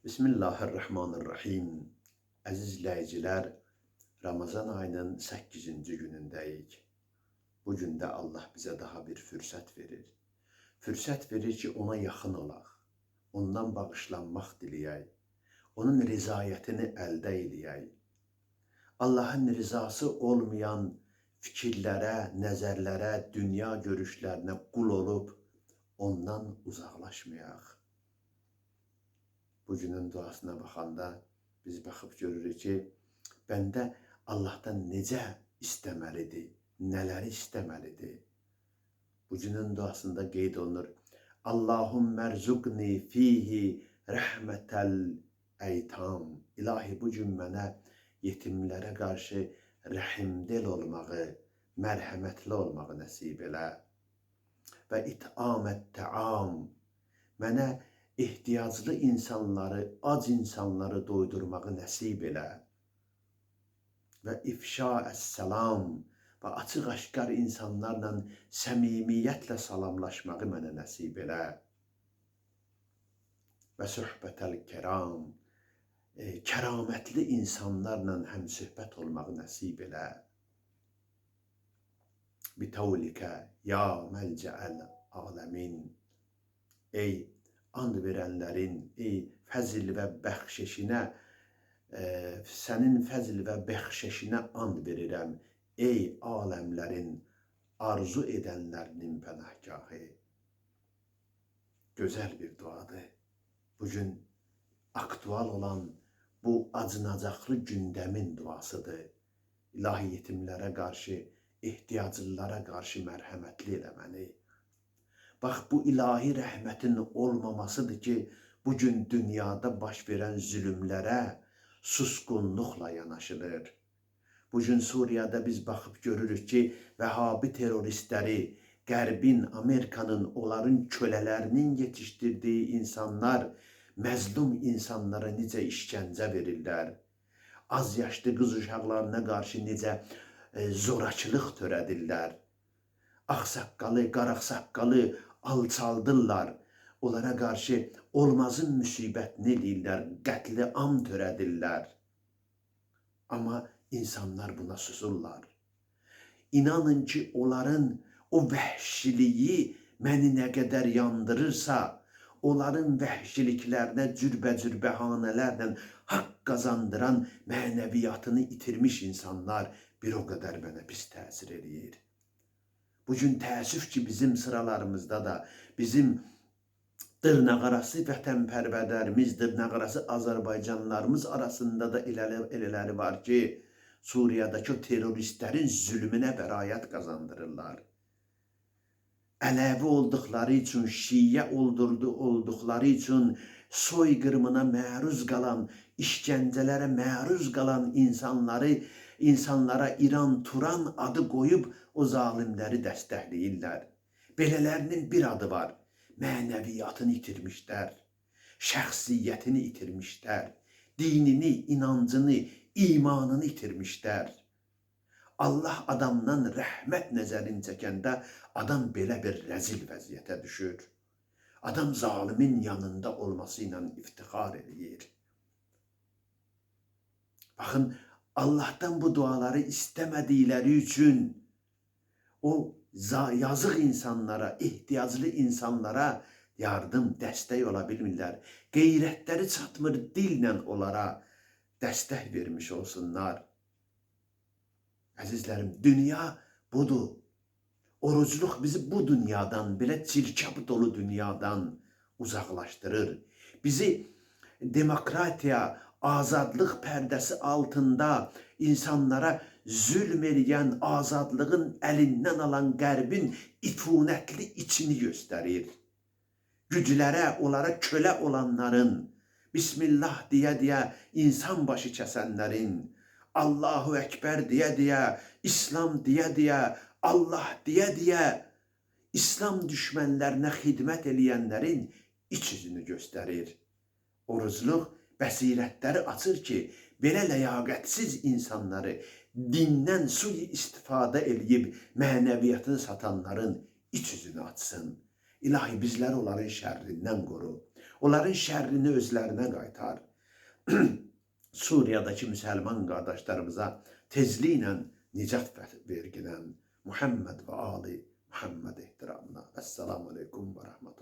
Bismillahirrahmanirrahim. Əziz izləyicilər, Ramazan ayının 8-ci günündəyik. Bu gündə Allah bizə daha bir fürsət verir. Fürsət verir ki, ona yaxın olaq, ondan bağışlanmaq diləyək, onun rizayətini əldə eləyək. Allahın rizası olmayan fikirlərə, nəzərlərə, dünya görüşlərinə qul olub, ondan uzaqlaşmayaq. Bugünün duasına baxanda biz baxıb görürük ki, bəndə Allahdan necə istəməlidir, nələri istəməlidir. Bugünün duasında qeyd olunur. Allahümmə rzuqni fihi rəhmətəl əytam. İlahi, bugün mənə yetimlərə qarşı rəhimdil olmağı, mərhəmətli olmağı nəsib elə. Və it'amət təam. Mənə ehtiyaclı insanları, ac insanları doydurmağı nəsib elə. Və ifşa-əs-səlam və açıq-aşkar insanlarla səmimiyyətlə salamlaşmağı mənə nəsib elə. Və söhbətəl-kəram, kəramətli insanlarla həmsöhbət olmağı nəsib elə. Bitavlikə ya məlcəəl aləmin. Ey and verənlərin, ey fəzil və bəxşeşinə, sənin fəzil və bəxşeşinə and verirəm, ey aləmlərin arzu edənlərinin pənahgahı. Gözəl bir duadır. Bugün aktual olan bu acınacaqlı gündəmin duasıdır. İlahi, yetimlərə qarşı, ehtiyaclılara qarşı mərhəmətli elə məni. Bax, bu ilahi rəhmətin olmamasıdır ki, bugün dünyada baş verən zülümlərə susqunluqla yanaşılır. Bugün Suriyada biz baxıb görürük ki, Vəhabi teröristləri, Qərbin, Amerikanın, onların kölələrinin yetişdirdiyi insanlar, məzlum insanlara necə işgəncə verirlər. Az yaşlı qız uşaqlarına qarşı necə zorakılıq törədirlər. Ağsaqqalı, qaraqsaqqalı alçaldırlar. Onlara qarşı olmazın müsibətini eləyirlər, qətli-am törədirlər. Amma insanlar buna susurlar. İnanın ki, onların o vəhşiliyi məni nə qədər yandırırsa, onların vəhşiliklərinə cürbəcür bəhanələrlə haqq qazandıran mənəviyyatını itirmiş insanlar bir o qədər mənə pis təsir edir. Bugün təəssüf ki, bizim sıralarımızda da, bizim dırnaqarası vətənpərvərlərimiz, dırnaqarası Azərbaycanlarımız arasında da elələri var ki, Suriyadakı o teröristlərin zülmünə bəraət qazandırırlar. Ələvi olduqları üçün, şiyə olduqları üçün soyqırımına məruz qalan, işgəncələrə məruz qalan insanlara İran Turan adı qoyub o zalimləri dəstəkləyirlər. Belələrinin bir adı var. Mənəviyyatını itirmişlər, şəxsiyyətini itirmişlər, dinini, inancını, imanını itirmişlər. Allah adamdan rəhmət nəzərini çəkəndə adam belə bir rəzil vəziyyətə düşür. Adam zalimin yanında olması ilə iftixar edir. Baxın, Allahdan bu duaları istəmədikləri üçün o yazıq insanlara, ehtiyaclı insanlara yardım, dəstək ola bilmirlər. Qeyrətləri çatmır dillə onlara dəstək vermiş olsunlar. Əzizlərim, dünya budur. Orucluq bizi bu dünyadan, belə çirkab dolu dünyadan uzaqlaşdırır. Bizi demokratiya, azadlıq pərdəsi altında insanlara zülm eləyən, azadlığın əlindən alan Qərbin ifunətli içini göstərir. Güclərə, onlara kölə olanların, Bismillah deyə-deyə insan başı kəsənlərin, Allahu Əkbər deyə-deyə, İslam deyə-deyə, Allah deyə-deyə, İslam düşmənlərinə xidmət eləyənlərin iç yüzünü göstərir. Orucluq bəsirətləri açır ki, belə ləyaqətsiz insanları dindən sui-istifadə eləyib mənəviyyatını satanların iç yüzünü açsın. İlahi, bizləri onların şərrindən qoru. Onların şərrini özlərinə qaytar. Suriyadakı müsəlman qardaşlarımıza tezliklə nicat verginən Muhammed və Ali Muhammed ehtiramına. Əssalamu aleykum və rəhmətullah.